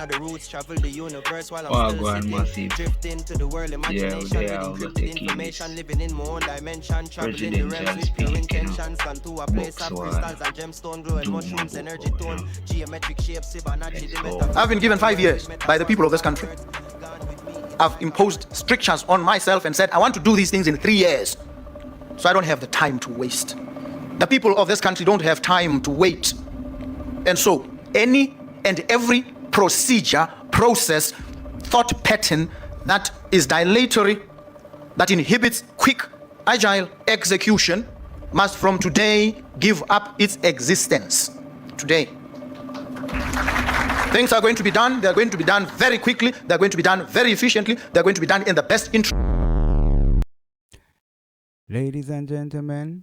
The roots travel the universe while I'm still sitting. Massive. Drifting to the world, imagination, with encrypted information, living in my own dimension, traveling the realms with pure intentions. Gone to a place of crystals and gemstone, glowing mushrooms, energy tone, geometric shapes, Fibonacci. I've been given 5 years by the people of this country. I've imposed strictures on myself and said I want to do these things in 3 years, so I don't have the time to waste. The people of this country don't have time to wait, and so any and every procedure, process, thought pattern that is dilatory, that inhibits quick, agile execution, must from today give up its existence. Today. Things are going to be done. They're going to be done very quickly. They're going to be done very efficiently. They're going to be done in the best interest. Ladies and gentlemen,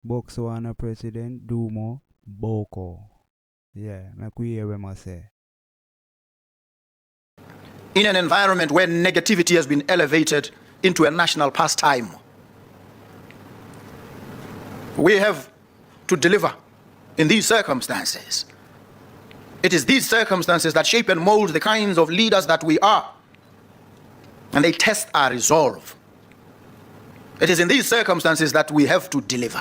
Botswana President DUMA BOKO. Yeah, like we hear him say. In an environment where negativity has been elevated into a national pastime, we have to deliver in these circumstances. It is these circumstances that shape and mold the kinds of leaders that we are, and they test our resolve. It is in these circumstances that we have to deliver.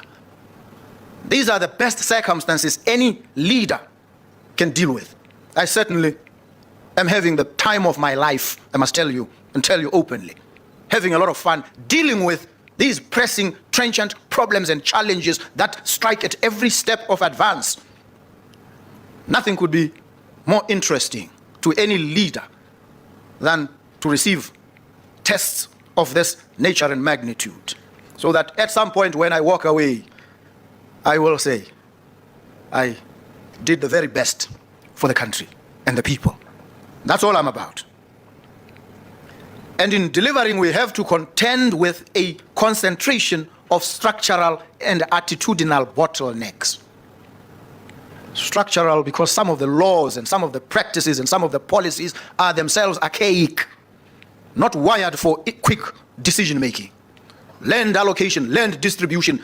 These are the best circumstances any leader can deal with. I certainly am having the time of my life, I must tell you, and tell you openly. Having a lot of fun dealing with these pressing, trenchant problems and challenges that strike at every step of advance. Nothing could be more interesting to any leader than to receive tests of this nature and magnitude, so that at some point when I walk away, I will say, I did the very best for the country and the people. That's all I'm about. And in delivering, we have to contend with a concentration of structural and attitudinal bottlenecks. Structural because some of the laws and some of the practices and some of the policies are themselves archaic, not wired for quick decision making. Land allocation, land distribution,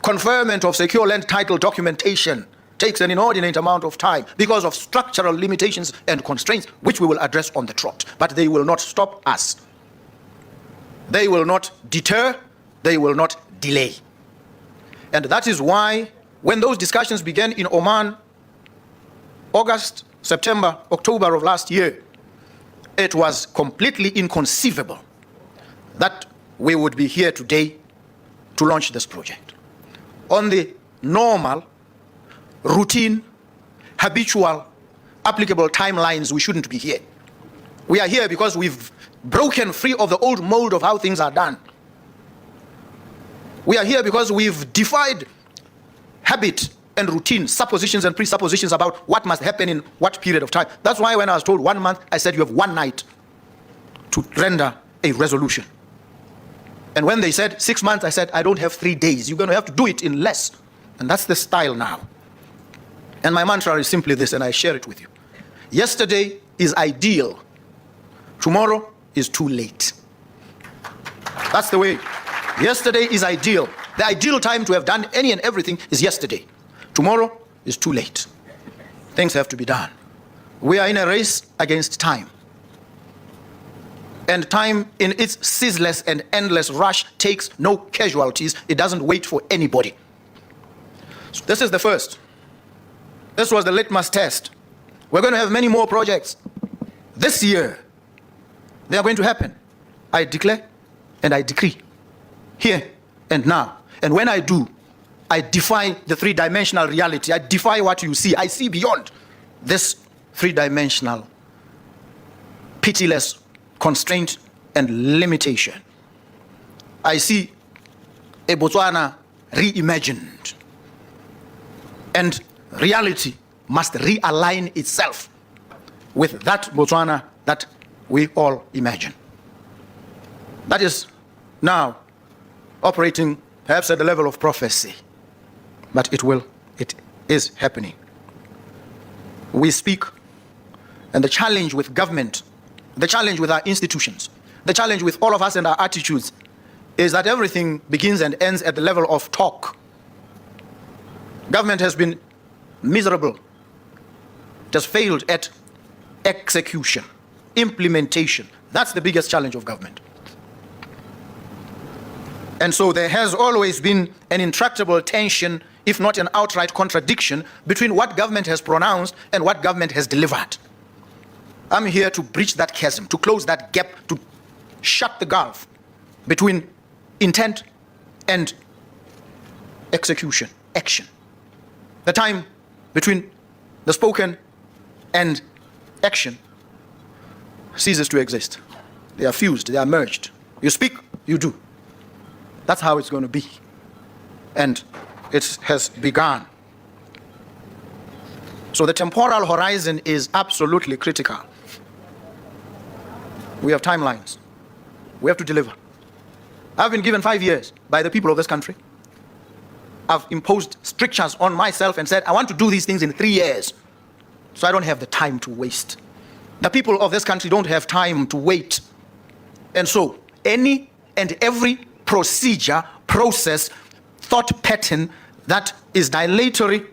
conferment of secure land title documentation takes an inordinate amount of time because of structural limitations and constraints, which we will address on the trot. But they will not stop us. They will not deter. They will not delay. And that is why when those discussions began in Oman, August, September, October of last year, it was completely inconceivable that we would be here today to launch this project. On the normal, routine, habitual, applicable timelines, we shouldn't be here. We are here because we've broken free of the old mold of how things are done. We are here because we've defied habit and routine, suppositions and presuppositions about what must happen in what period of time. That's why when I was told 1 month, I said you have 1 night to render a resolution. And when they said 6 months, I said I don't have 3 days. You're going to have to do it in less. And that's the style now. And my mantra is simply this, and I share it with you. Yesterday is ideal. Tomorrow is too late. That's the way. Yesterday is ideal. The ideal time to have done any and everything is yesterday. Tomorrow is too late. Things have to be done. We are in a race against time. And time in its ceaseless and endless rush takes no casualties. It doesn't wait for anybody. So this is the first. This was the litmus test. We're going to have many more projects. This year, they are going to happen. I declare and I decree. Here and now. And when I do, I defy the three-dimensional reality. I defy what you see. I see beyond this three-dimensional, pitiless constraint and limitation. I see a Botswana reimagined. And reality must realign itself with that Botswana that we all imagine. That is now operating perhaps at the level of prophecy, but it is happening. We speak, and the challenge with government, the challenge with our institutions, the challenge with all of us and our attitudes is that everything begins and ends at the level of talk. Government has been miserable. It has failed at execution, implementation. That's the biggest challenge of government. And so there has always been an intractable tension, if not an outright contradiction, between what government has pronounced and what government has delivered. I'm here to bridge that chasm, to close that gap, to shut the gulf between intent and execution, action. The time between the spoken and action ceases to exist. They are fused, they are merged. You speak, you do. That's how it's going to be. And it has begun. So the temporal horizon is absolutely critical. We have timelines. We have to deliver. I've been given 5 years by the people of this country. I've imposed strictures on myself and said, I want to do these things in 3 years. So I don't have the time to waste. The people of this country don't have time to wait. And so any and every procedure, process, thought pattern that is dilatory,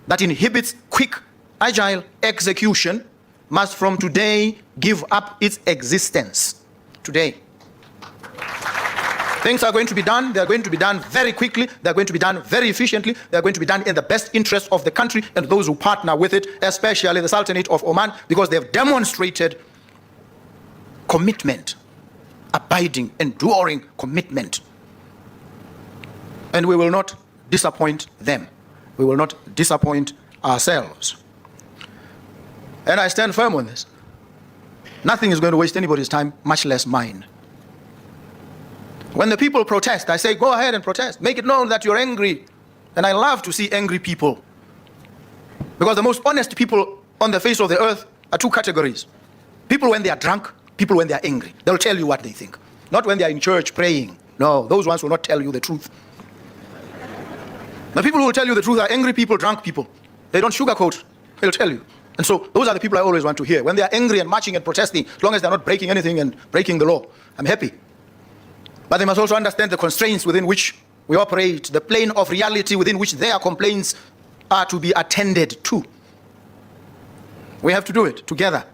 that inhibits quick, agile execution, must from today give up its existence. Today. Things are going to be done. They are going to be done very quickly. They are going to be done very efficiently. They are going to be done in the best interest of the country and those who partner with it, especially the Sultanate of Oman, because they have demonstrated commitment, abiding, enduring commitment. And we will not disappoint them. We will not disappoint ourselves. And I stand firm on this. Nothing is going to waste anybody's time, much less mine. When the people protest, I say, go ahead and protest. Make it known that you're angry. And I love to see angry people. Because the most honest people on the face of the earth are two categories. People when they are drunk, people when they are angry. They'll tell you what they think. Not when they are in church praying. No, those ones will not tell you the truth. The people who will tell you the truth are angry people, drunk people. They don't sugarcoat. They'll tell you. And so those are the people I always want to hear. When they are angry and marching and protesting, as long as they're not breaking anything and breaking the law, I'm happy. But they must also understand the constraints within which we operate, the plane of reality within which their complaints are to be attended to. We have to do it together.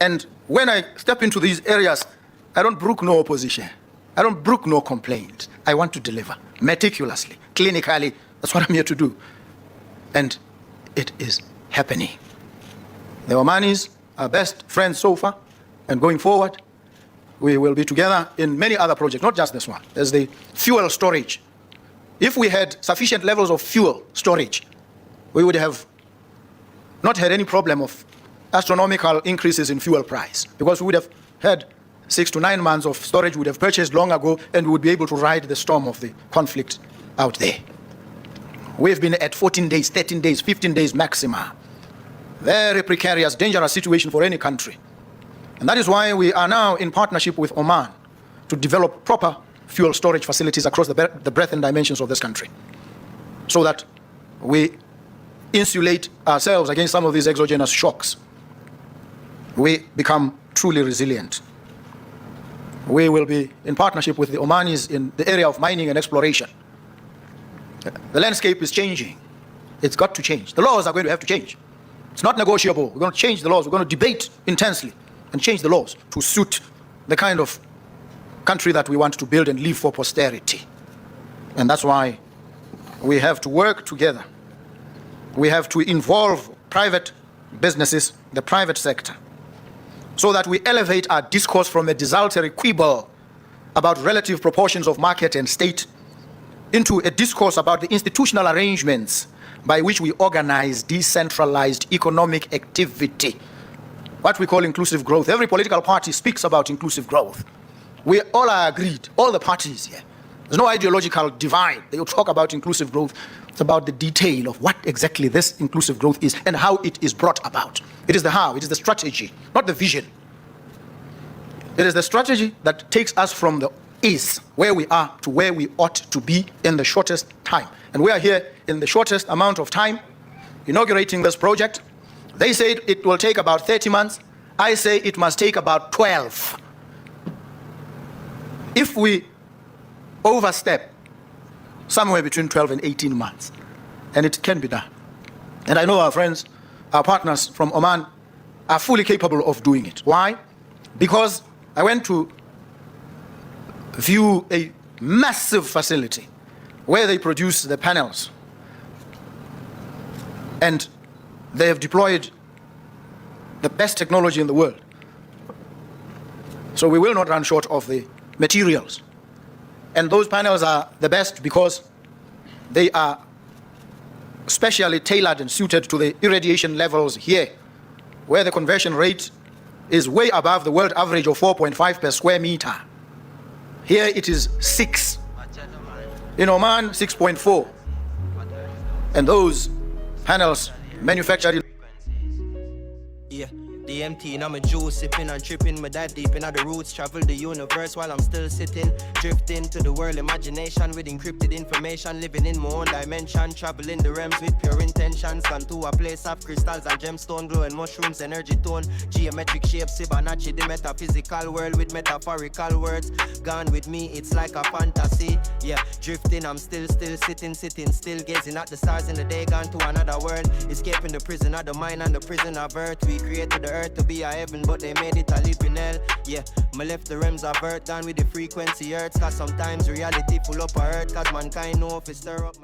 And when I step into these areas, I don't brook no opposition. I don't brook no complaint. I want to deliver meticulously, clinically. That's what I'm here to do. And it is happening. The Omanis are best friends so far, and going forward, we will be together in many other projects, not just this one. There's the fuel storage. If we had sufficient levels of fuel storage, we would have not had any problem of astronomical increases in fuel price, because we would have had 6 to 9 months of storage we would have purchased long ago, and we would be able to ride the storm of the conflict out there. We've been at 14 days, 13 days, 15 days maxima. Very precarious, dangerous situation for any country. And that is why we are now in partnership with Oman to develop proper fuel storage facilities across the breadth and dimensions of this country, so that we insulate ourselves against some of these exogenous shocks. We become truly resilient. We will be in partnership with the Omanis in the area of mining and exploration. The landscape is changing. It's got to change. The laws are going to have to change. It's not negotiable. We're going to change the laws. We're going to debate intensely and change the laws to suit the kind of country that we want to build and leave for posterity. And that's why we have to work together. We have to involve private businesses, the private sector, so that we elevate our discourse from a desultory quibble about relative proportions of market and state into a discourse about the institutional arrangements by which we organize decentralized economic activity, what we call inclusive growth. Every political party speaks about inclusive growth. We all are agreed, all the parties here. There's no ideological divide. They will talk about inclusive growth. It's about the detail of what exactly this inclusive growth is and how it is brought about. It is the how, it is the strategy, not the vision. It is the strategy that takes us from the is, where we are, to where we ought to be in the shortest time. And we are here in the shortest amount of time, inaugurating this project. They said it will take about 30 months. I say it must take about 12. If we overstep, somewhere between 12 and 18 months, and it can be done. And I know our friends, our partners from Oman are fully capable of doing it. Why? Because I went to view a massive facility where they produce the panels, and they have deployed the best technology in the world. So we will not run short of the materials. And those panels are the best because they are specially tailored and suited to the irradiation levels here, where the conversion rate is way above the world average of 4.5 per square meter. Here it is 6. In Oman, 6.4. And those panels manufactured in yeah. DMT, now my juice, sipping and tripping. My dive deep in the roots, travel the universe while I'm still sitting. Drifting to the world, imagination with encrypted information. Living in my own dimension, traveling the realms with pure intentions. Gone to a place of crystals and gemstone, glowing mushrooms, energy tone. Geometric shapes, Fibonacci, the metaphysical world with metaphorical words. Gone with me, it's like a fantasy. Yeah, drifting, I'm still sitting still. Gazing at the stars in the day, gone to another world. Escaping the prison of the mind and the prison of earth. We created the earth to be a heaven, but they made it a living hell. Yeah, me left the realms of earth down with the frequency earth. Cause sometimes reality full up a earth. Cause mankind know if it stir up